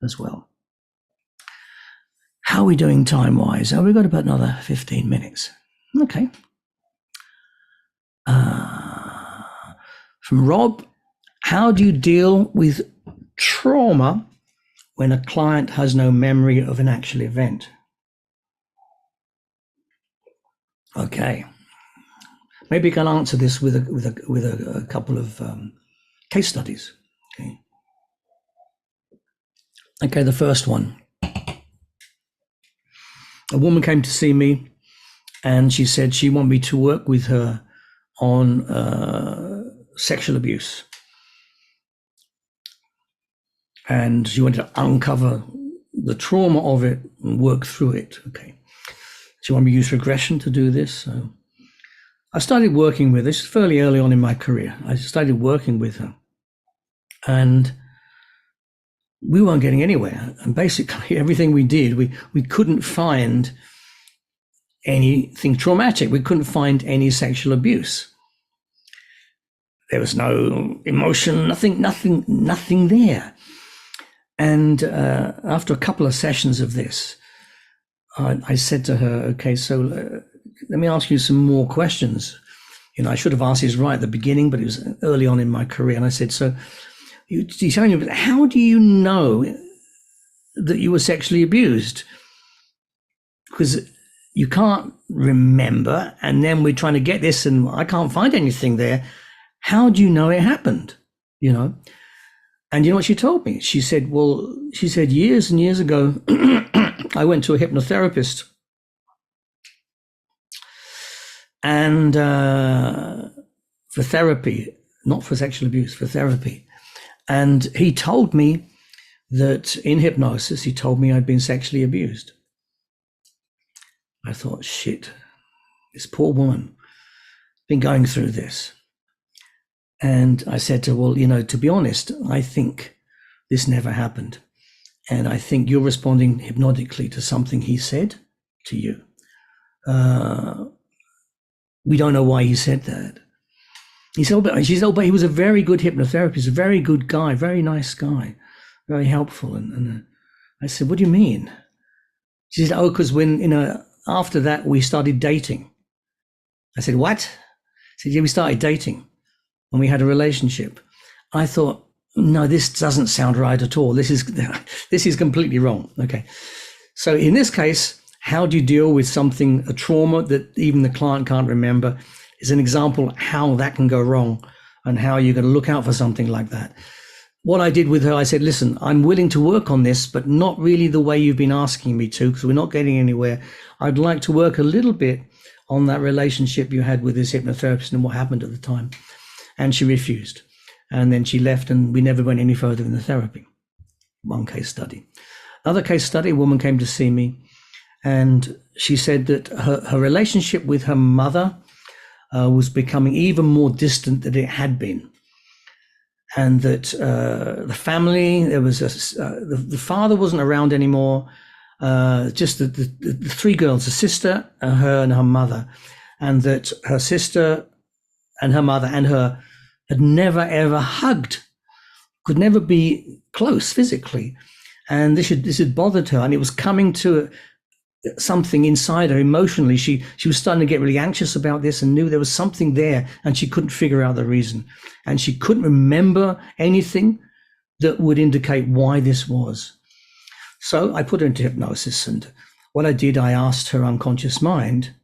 as well. How are we doing time-wise? Oh, we've got about another 15 minutes. Okay. From Rob, how do you deal with trauma when a client has no memory of an actual event? Okay. Maybe you can answer this with a couple of case studies. Okay, the first one. A woman came to see me and she said she wanted me to work with her on sexual abuse. And she wanted to uncover the trauma of it and work through it. Okay. She wanted me to use regression to do this. So I started working with this fairly early on in my career. I started working with her and we weren't getting anywhere. And basically everything we did, we couldn't find anything traumatic. We couldn't find any sexual abuse. There was no emotion, nothing there. And after a couple of sessions of this, I said to her, okay, so let me ask you some more questions. You know, I should have asked this right at the beginning, but it was early on in my career. And I said, so you tell me, how do you know that you were sexually abused? Because you can't remember, and then we're trying to get this and I can't find anything there. How do you know it happened? You know? And you know what she told me? She said, years and years ago, I went to a hypnotherapist and for therapy, not for sexual abuse, for therapy. And he told me that in hypnosis, he told me I'd been sexually abused. I thought, shit, this poor woman been going through this. And I said to her, well, you know, to be honest, I think this never happened. And I think you're responding hypnotically to something he said to you. We don't know why he said that. He said, but he was a very good hypnotherapist, a very good guy, very nice guy, very helpful. And I said, what do you mean? She said, oh, because when, you know, after that, we started dating. I said, what? She said, yeah, we started dating when we had a relationship. I thought, no, this doesn't sound right at all. This is completely wrong. Okay. So in this case, how do you deal with something, a trauma that even the client can't remember, is an example how that can go wrong and how you're going to look out for something like that. What I did with her, I said, listen, I'm willing to work on this, but not really the way you've been asking me to, because we're not getting anywhere. I'd like to work a little bit on that relationship you had with this hypnotherapist and what happened at the time. And she refused. And then she left and we never went any further in the therapy. One case study. Another case study, a woman came to see me and she said that her relationship with her mother was becoming even more distant than it had been. And that the family, there was the father wasn't around anymore, just the three girls, a sister, her and her mother, and that her sister and her mother and her had never ever hugged, could never be close physically. And this had bothered her, and it was coming to something inside her emotionally. She was starting to get really anxious about this and knew there was something there, and she couldn't figure out the reason. And she couldn't remember anything that would indicate why this was. So I put her into hypnosis, and what I did, I asked her unconscious mind,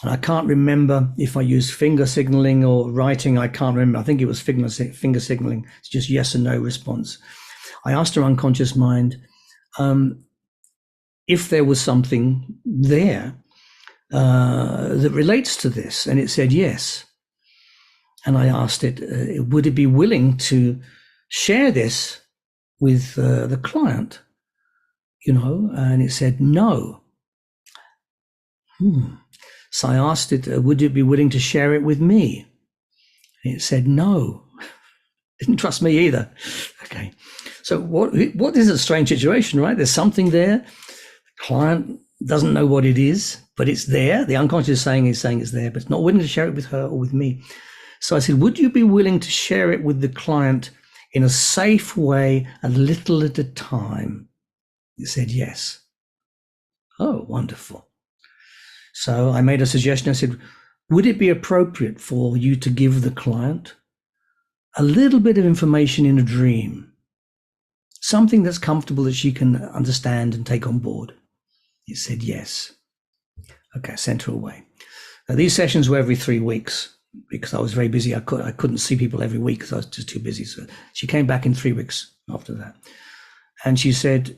and I can't remember if I used finger signaling or writing. I can't remember. I think it was finger signaling. It's just yes and no response. I asked her unconscious mind if there was something there that relates to this, and it said yes. And I asked it, would it be willing to share this with the client? You know, and it said no. So I asked it, would it be willing to share it with me? And it said no. Didn't trust me either. Okay. So what is a strange situation, right? There's something there. The client doesn't know what it is, but it's there. The unconscious is saying it's there, but it's not willing to share it with her or with me. So I said, would you be willing to share it with the client in a safe way, a little at a time. It said yes. Oh, wonderful. So I made a suggestion. I said, would it be appropriate for you to give the client a little bit of information in a dream? Something that's comfortable that she can understand and take on board. It said yes. Okay, I sent her away. Now, these sessions were every 3 weeks because I was very busy. I couldn't see people every week because I was just too busy. So she came back in 3 weeks after that. And she said,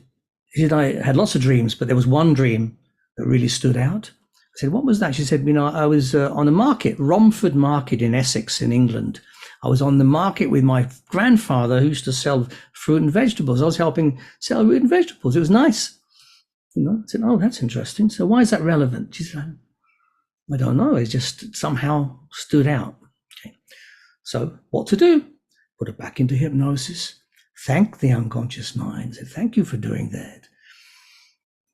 I had lots of dreams, but there was one dream that really stood out. I said, what was that? She said, I was on a market, Romford Market in Essex in England. I was on the market with my grandfather who used to sell fruit and vegetables. I was helping sell fruit and vegetables. It was nice. I said, oh, that's interesting. So why is that relevant? She said, I don't know. It just somehow stood out. Okay. So what to do? Put it back into hypnosis. Thank the unconscious mind. Say, thank you for doing that.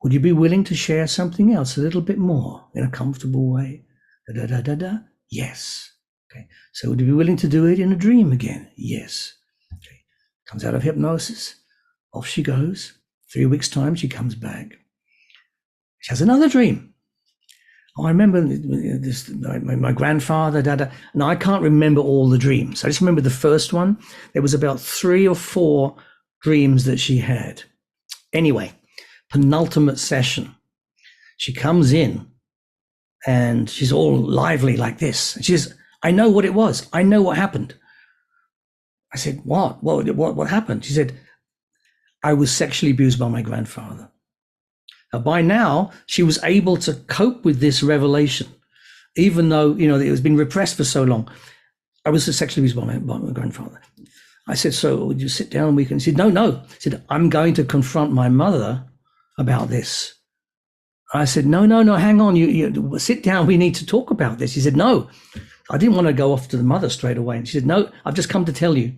Would you be willing to share something else a little bit more in a comfortable way? Da, da, da, da, da. Yes. Okay. So would you be willing to do it in a dream again? Yes. Okay. Comes out of hypnosis. Off she goes. 3 weeks' time, she comes back. She has another dream. Oh, I remember this, my grandfather, dada. Now, I can't remember all the dreams. I just remember the first one. There was about 3 or 4 dreams that she had. Anyway, penultimate session. She comes in and she's all lively like this. And she says, I know what it was. I know what happened. I said, what? What happened? She said, I was sexually abused by my grandfather. Now, by now, she was able to cope with this revelation, even though, it was been repressed for so long. I was sexually abused by my grandfather. I said, so would you sit down? She said, no. I said, I'm going to confront my mother about this. I said, no, hang on. You sit down. We need to talk about this. He said, no. I didn't want to go off to the mother straight away. And she said, no, I've just come to tell you.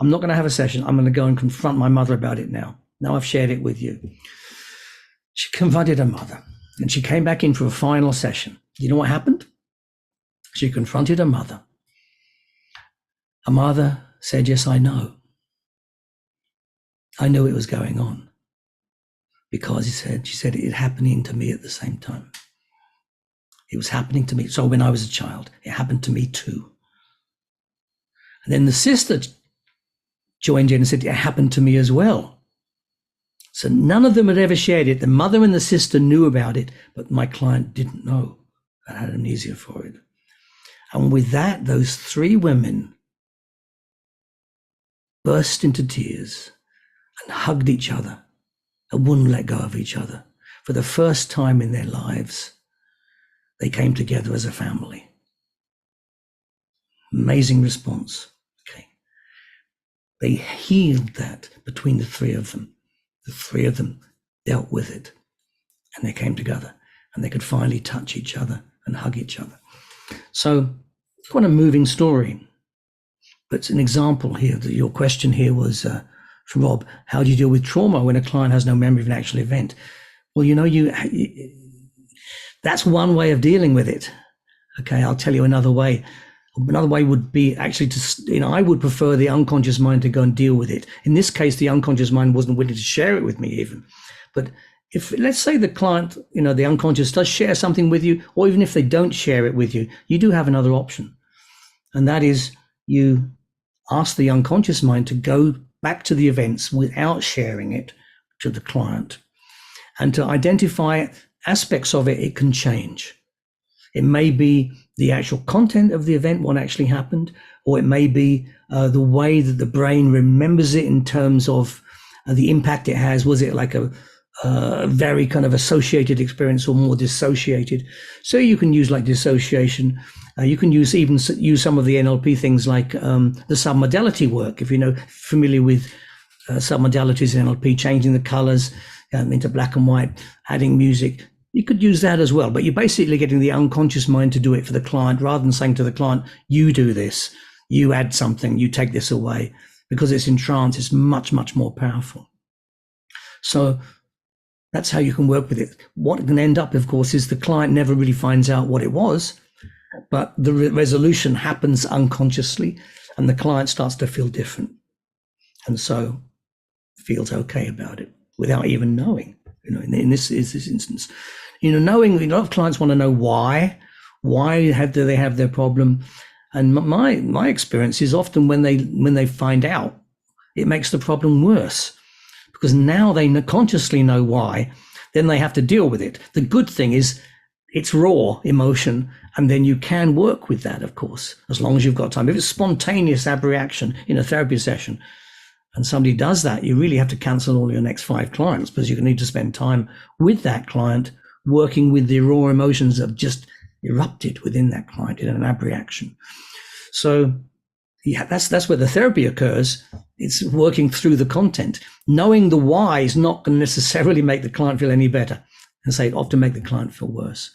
I'm not going to have a session. I'm going to go and confront my mother about it now. Now I've shared it with you. She confronted her mother and she came back in for a final session. You know what happened? She confronted her mother. Her mother said, yes, I know. I knew it was going on because she said it happening to me at the same time. It was happening to me. So when I was a child, it happened to me too. And then the sister joined in and said, it happened to me as well. So none of them had ever shared it. The mother and the sister knew about it, but my client didn't know. I had amnesia for it. And with that, those 3 women burst into tears and hugged each other and wouldn't let go of each other. For the first time in their lives, they came together as a family. Amazing response. Okay. They healed that between the 3 of them. The 3 of them dealt with it and they came together and they could finally touch each other and hug each other. So quite a moving story, but it's an example here. Your question here was from Rob, how do you deal with trauma when a client has no memory of an actual event? Well, that's one way of dealing with it. Okay, I'll tell you another way. Another way would be actually I would prefer the unconscious mind to go and deal with it. In this case, the unconscious mind wasn't willing to share it with me even. But if, let's say the client, the unconscious does share something with you, or even if they don't share it with you, you do have another option. And that is you ask the unconscious mind to go back to the events without sharing it to the client and to identify aspects of it. It can change. It may be the actual content of the event, what actually happened, or it may be the way that the brain remembers it in terms of the impact it has. Was it like a very kind of associated experience or more dissociated? So you can use like dissociation. You can use some of the NLP things like the submodality work. If familiar with submodalities in NLP, changing the colors into black and white, adding music. You could use that as well, but you're basically getting the unconscious mind to do it for the client rather than saying to the client, you do this, you add something, you take this away. Because it's in trance, it's much, much more powerful. So that's how you can work with it. What can end up, of course, is the client never really finds out what it was, but the resolution happens unconsciously and the client starts to feel different. and so feels okay about it without even knowing. In this instance, knowing, a lot of clients want to know why do they have their problem, and my experience is often when they find out, it makes the problem worse, because now they consciously know why, then they have to deal with it. The good thing is it's raw emotion, and then you can work with that, of course, as long as you've got time. If it's spontaneous abreaction in a therapy session and somebody does that, you really have to cancel all your next 5 clients, because you need to spend time with that client, working with the raw emotions that have just erupted within that client in an abreaction. So yeah, that's where the therapy occurs. It's working through the content. Knowing the why is not going to necessarily make the client feel any better, and say it often make the client feel worse.